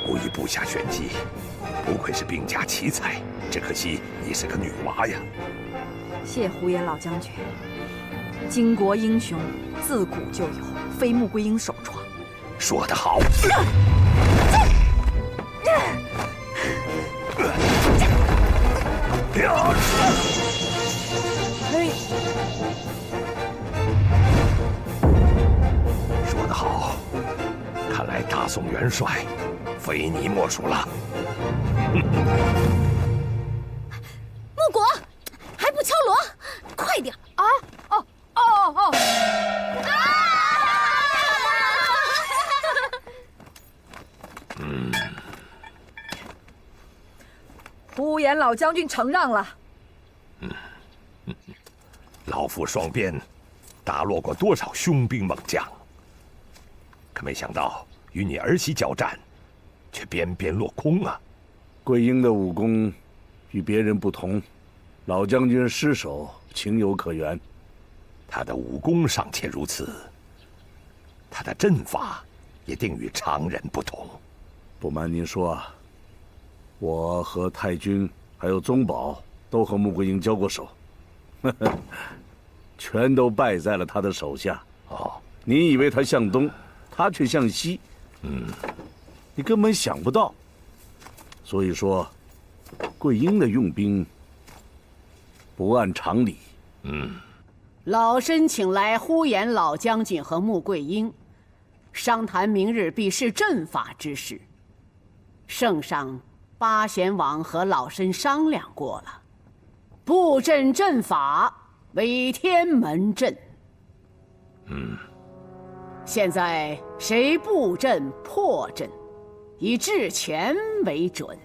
故意布下玄机，不愧是兵家奇才，只可惜你是個女娃呀。謝呼延老將軍，巾幗英雄自古就有，非穆桂英首創。說得好。說得好，看來大宋元帥非你莫屬了。穆國，還不敲鑼，快點啊！呼延老將軍承讓了。老夫雙鞭打落過多少雄兵猛將，可沒想到與你兒媳交戰，卻鞭鞭落空啊！桂英的武功與別人不同，老將軍失手情有可原。他的武功尚且如此，他的陣法也定與常人不同。不瞞您說啊，我和太君還有宗保都和穆桂英交過手，全都敗在了他的手下。哦，你以為他向東，他卻向西。你根本想不到。所以说，桂英的用兵不按常理。老身请来呼延老将军和穆桂英，商谈明日比试阵法之事。圣上八贤王和老身商量过了，布阵阵法为天门阵。现在谁布阵破阵，以至前为准。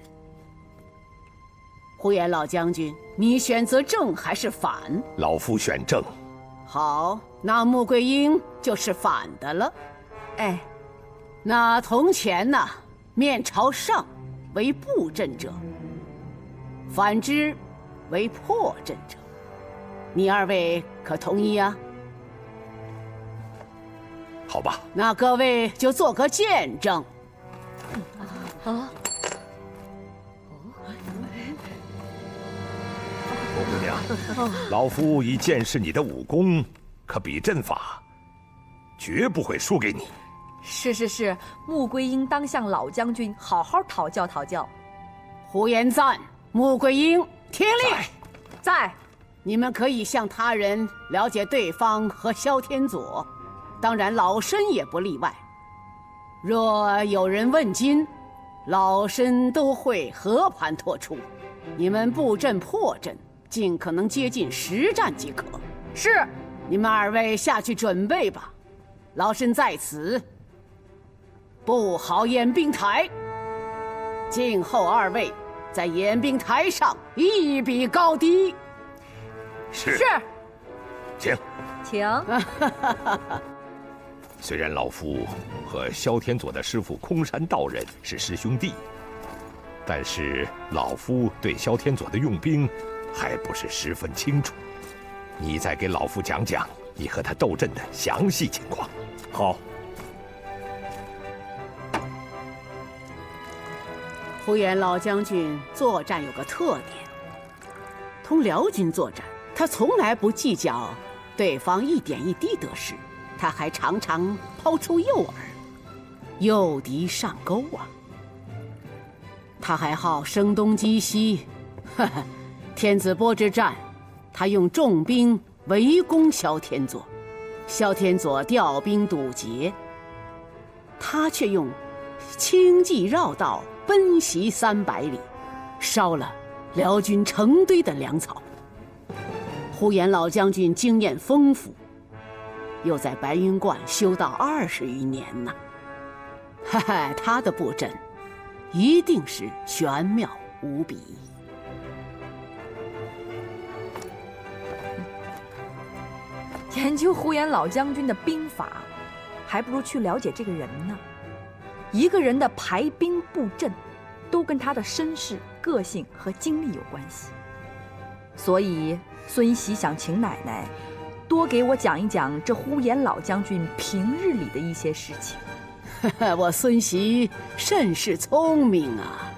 呼延老将軍，你選擇正還是反？老夫選正。好，那穆桂英就是反的了。哎，那從前呢，面朝上為布陣者，反之為破陣者。你二位可同意啊？好吧。那各位就做個見證。啊。郭姑娘，老夫已見識你的武功，可比陣法，絕不會輸給你。是，穆桂英當向老將軍好好討教討教。呼延贊、穆桂英，聽令。在。你們可以向他人了解對方和蕭天佐，當然老身也不例外。若有人問津，老身都會和盤托出。你們布陣破陣，盡可能接近實戰即可。是，你們二位下去準備吧。老身在此，布好演兵台。靜候二位在演兵台上一比高低。是。請。雖然老夫和蕭天佐的師父空山道人是師兄弟，但是老夫對蕭天佐的用兵還不是十分清楚。你再給老夫講講你和他鬥陣的詳細情況。好。呼延老將軍作戰有個特點，同遼軍作戰，他從來不計較對方一點一滴得失，他還常常拋出誘餌，誘敵上鈎啊。他還好聲東擊西，天子波之戰，他用重兵圍攻蕭天佐，蕭天佐調兵堵截，他卻用輕騎繞道奔襲300里，燒了遼軍成堆的糧草。呼延老將軍經驗豐富，又在白雲觀修道20餘年呢。他的布陣一定是玄妙無比。研究呼延老將軍的兵法，還不如去了解這個人呢。一個人的排兵布陣，都跟他的身世、個性和經歷有關係。所以孫喜想請奶奶多給我講一講這呼延老將軍平日裡的一些事情。我孫喜甚是聰明啊。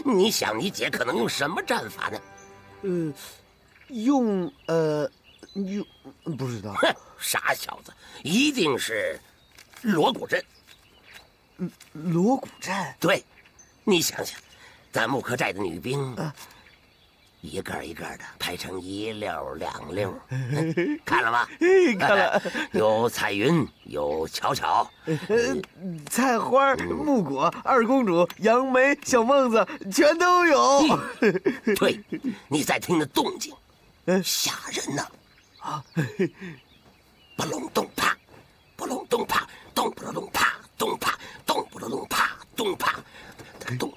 你想你姐可能用什麼戰法呢？用不知道。哼，傻小子，一定是鑼鼓陣。鑼鼓陣？對，你想想，咱木刻寨的女兵，一個一個的排成一溜兩溜，看了嗎？看了。有彩雲，有巧巧，菜花、木果、二公主、楊梅、小孟子，全都有。對，你再聽那動靜，嚇人呢！啊，不隆咚啪，不隆咚啪，咚不隆咚啪，咚啪，咚不隆咚啪，咚啪，咚咚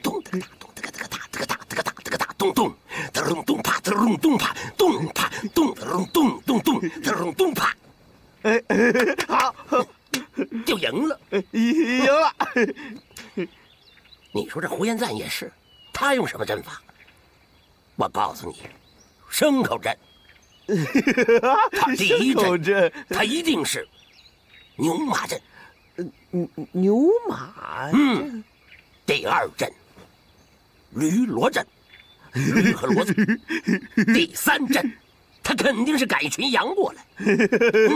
咚咚咚哒个哒这个哒这个哒这个哒咚咚，哒隆咚啪，哒隆咚啪，咚啪咚哒隆咚咚咚，哒隆咚啪。好，就贏了，贏了。你說這呼延贊也是，他用什麼陣法？我告訴你，牲口陣。他第一陣，他一定是牛馬陣。牛馬陣。第二陣，驢騾陣，驢和騾子。第三陣，他他肯定是赶一群羊过来。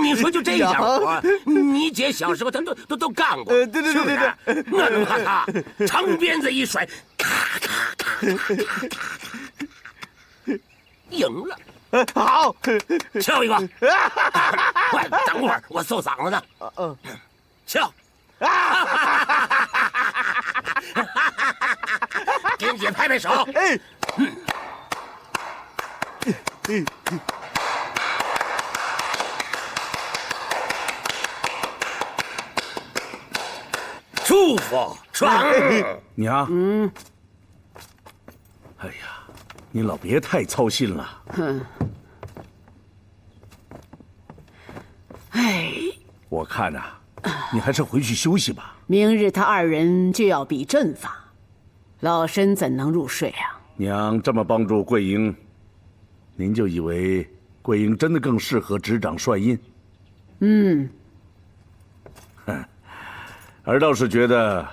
你说就这点活，你姐小时候她都干过，对，是不是？那能怕他？长鞭子一甩，咔咔咔咔咔咔，赢了。好，敲一个。快，等会儿我奏嗓子呢。敲。给你姐拍拍手。哎。舒服，爽。娘。哎呀，你老别太操心了。哎，我看呐，你还是回去休息吧。明日他二人就要比阵法，老身怎能入睡啊？娘这么帮助桂英，您就以为桂英真的更适合执掌帅印？而倒是觉得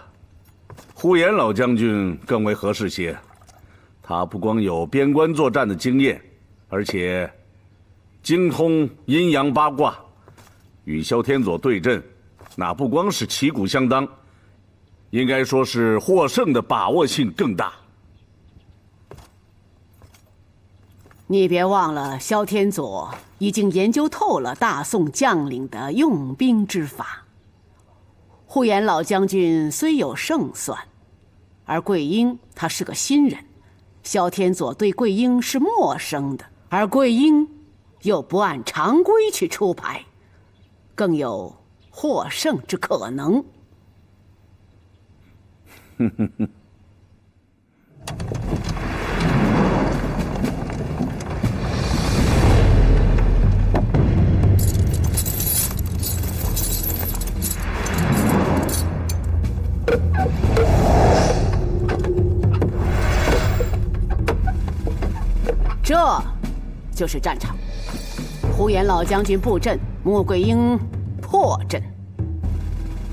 呼延老将军更为合适些。他不光有边关作战的经验，而且精通阴陽八卦，与萧天佐对阵，那不光是旗鼓相当，应该说是获胜的把握性更大。你别忘了，萧天佐已经研究透了大宋将领的用兵之法。呼延老将军虽有胜算，而桂英她是个新人，萧天佐对桂英是陌生的，而桂英又不按常规去出牌，更有获胜之可能。这就是战场。呼延老将军布阵，穆桂英破阵。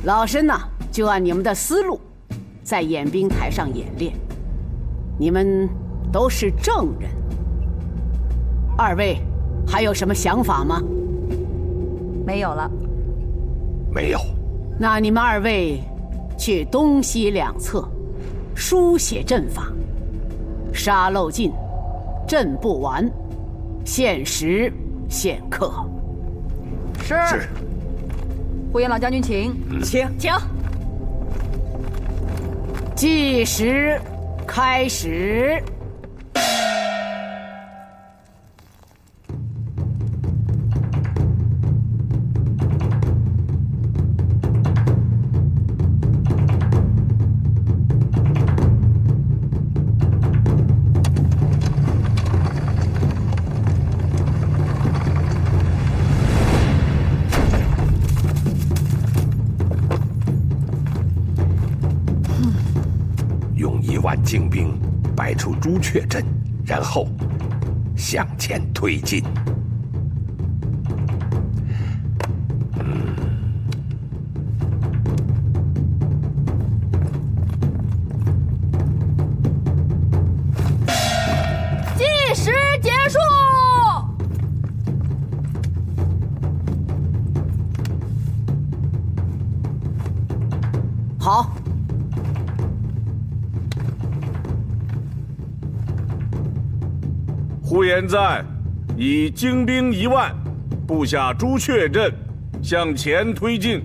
老身呢，就按你们的思路，在演兵台上演练。你们都是正人，二位还有什么想法吗？没有了。没有。那你们二位去东西两侧书写阵法，沙漏尽，阵不完，限时限刻。是。呼延老将军，请。请。计时开始。精兵摆出朱雀阵，然后向前推进。计时结束。好。呼延赞以精兵1万，布下朱雀阵，向前推进。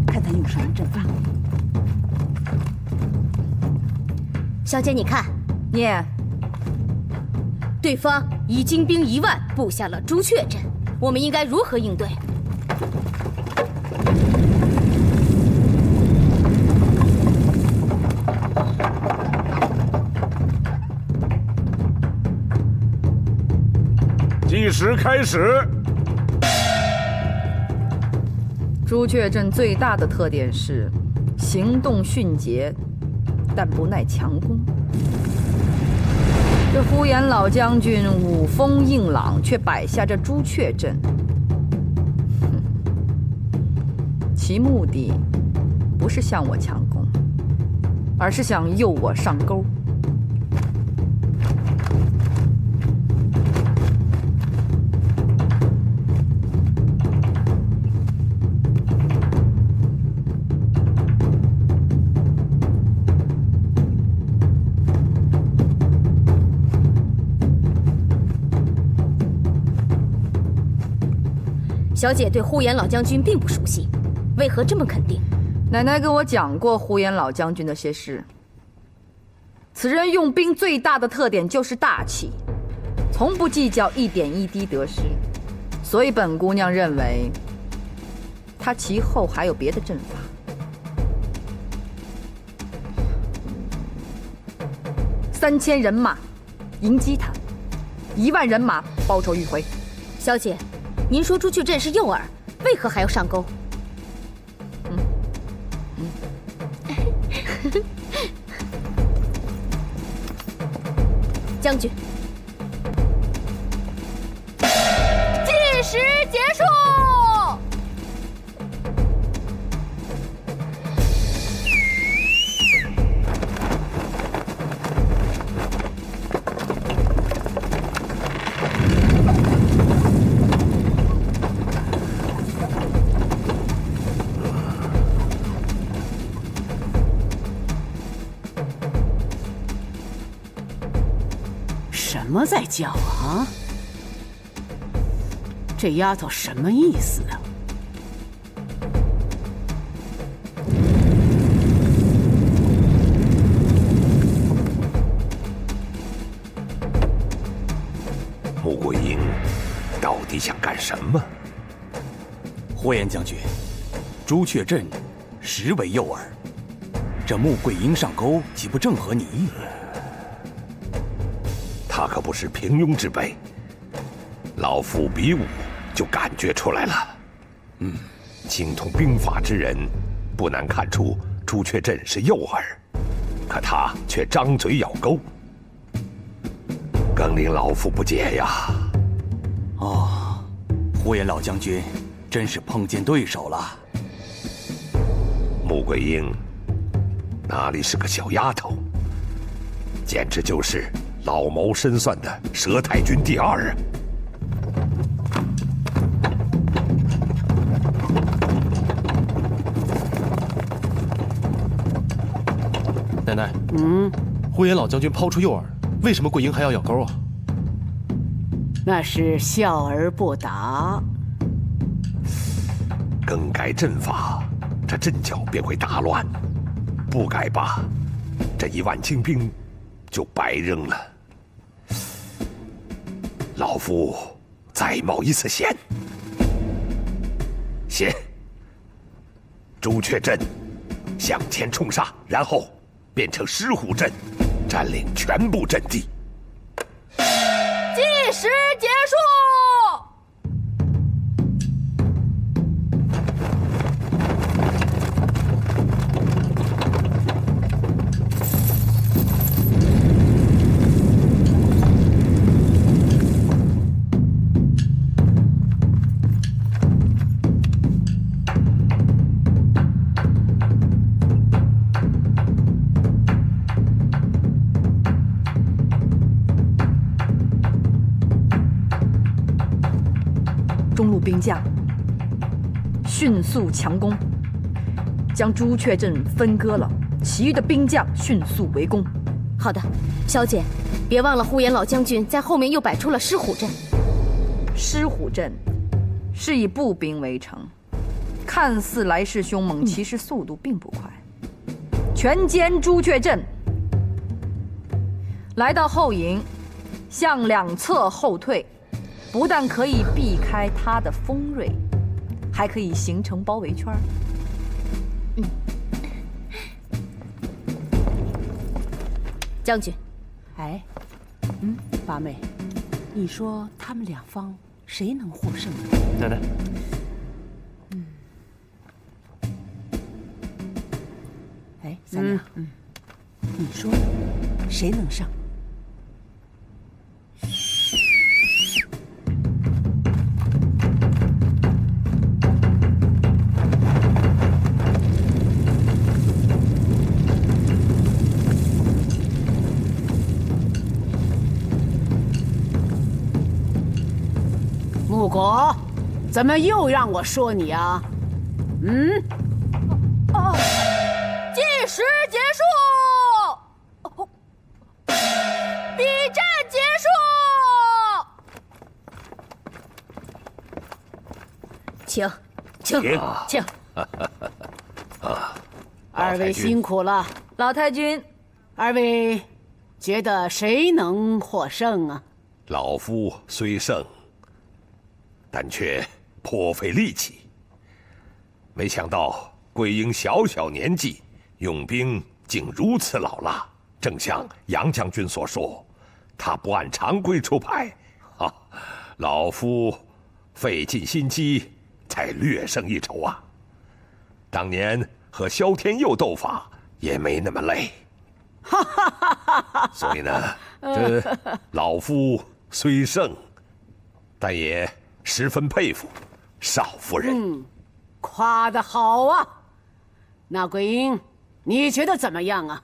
看他用什么阵法。小姐，你看，念。对方以精兵1万布下了朱雀阵，我们应该如何应对？计时開始。朱雀陣最大的特點是行動迅捷，但不耐強攻。這呼延老將軍武風硬朗，卻擺下這朱雀陣，其其目的不是向我抢功，而是想诱我上钩。小姐对呼延老将军并不熟悉，为何这么肯定？奶奶跟我讲过呼延老将军的些事。此人用兵最大的特点就是大气，从不计较一点一滴得失，所以本姑娘認為，他其後還有別的陣法。3000人馬迎擊他，1萬人馬報仇迂迴。小姐，您說朱雀鎮是誘餌，為何還要上鈎？將軍，計時結束。什么在叫啊？这丫头什么意思啊？穆桂英到底想干什么？呼延将军，朱雀鎮實為誘餌，這穆桂英上鈎，豈不正合你意？他可不是平庸之輩，老夫比武就感覺出來了。精通兵法之人不難看出朱雀鎮是誘餌，可他卻張嘴咬鈎，更令老夫不解呀。哦，呼延老將軍真是碰見對手了。穆桂英哪裡是個小丫頭，簡直就是老謀深算的佘太君第二啊！奶奶，呼延老將軍拋出誘餌，為什麼桂英還要咬鈎啊？那是笑而不答。更改陣法，這陣腳便會大亂；不改吧，這1萬精兵就白扔了。老夫再冒一次險，寫朱雀鎮向前衝殺，然後變成獅虎鎮，佔領全部陣地。計時結束。中路兵將迅速強攻，將朱雀鎮分割了，其餘的兵將迅速圍攻。好的，小姐，別忘了呼延老將軍在後面又擺出了獅虎陣。獅虎陣是以步兵圍城，看似來勢兇猛，其實速度並不快。全殲朱雀鎮，來到後營，向兩側後退。不但可以避開他的鋒銳，還可以形成包圍圈。將軍，哎，八妹，你說他們兩方誰能獲勝？奶奶，哎，三娘，你說誰能上？果，怎么又讓我說你啊？計時結束，比戰結束。請。二位辛苦了，老太君。二位覺得誰能獲勝啊？老夫雖勝，但卻頗費力氣。沒想到桂英小小年紀，用兵竟如此老辣。正像楊將軍所說，他不按常規出牌，老夫費盡心機才略勝一籌啊。當年和蕭天佑鬥法也沒那麼累。所以呢，這老夫雖勝，但也十分佩服少夫人。誇得好啊！那桂英，你覺得怎麼樣啊？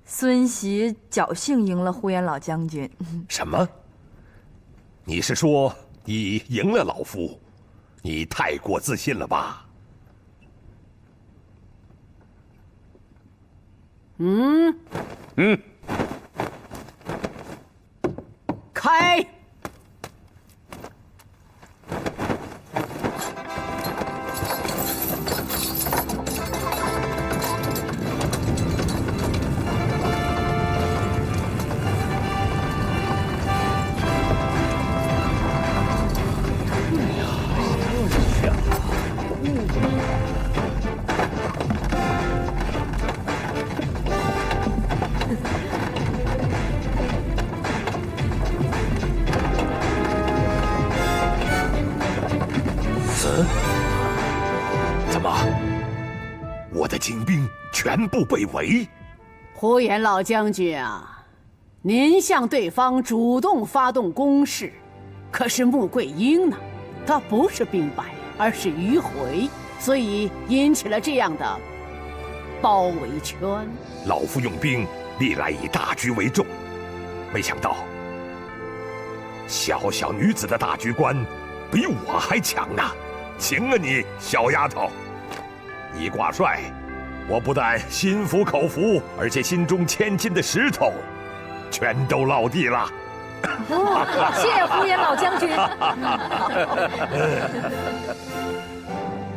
孫媳僥倖贏了呼延老將軍。什麼？你是說你贏了老夫？你太過自信了吧？開！怎麼，我的精兵全部被圍？呼延老將軍啊，您向對方主動發動攻勢，可是穆桂英呢？她不是兵敗，而是迂回，所以引起了這樣的包圍圈。老夫用兵歷來以大局為重，沒想到小小女子的大局觀比我還強呢。行啊你，小丫頭！你掛帥，我不但心服口服，而且心中千斤的石頭全都落地了。謝呼延老將軍。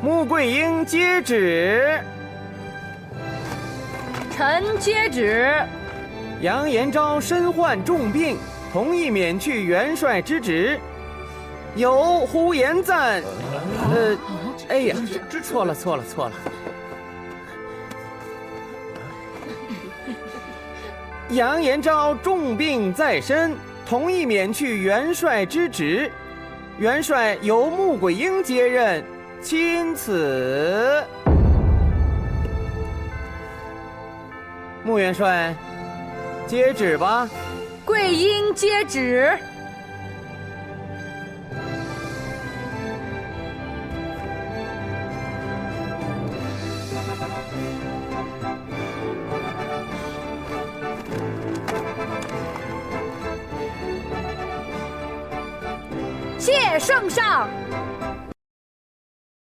穆桂英接旨。臣接旨。杨延昭身患重病，同意免去元帥之職。由呼延贊，哎呀，錯了。楊延昭重病在身，同意免去元帥之職，元帥由穆桂英接任，欽此。穆元帥，接旨吧。桂英接旨。謝聖上。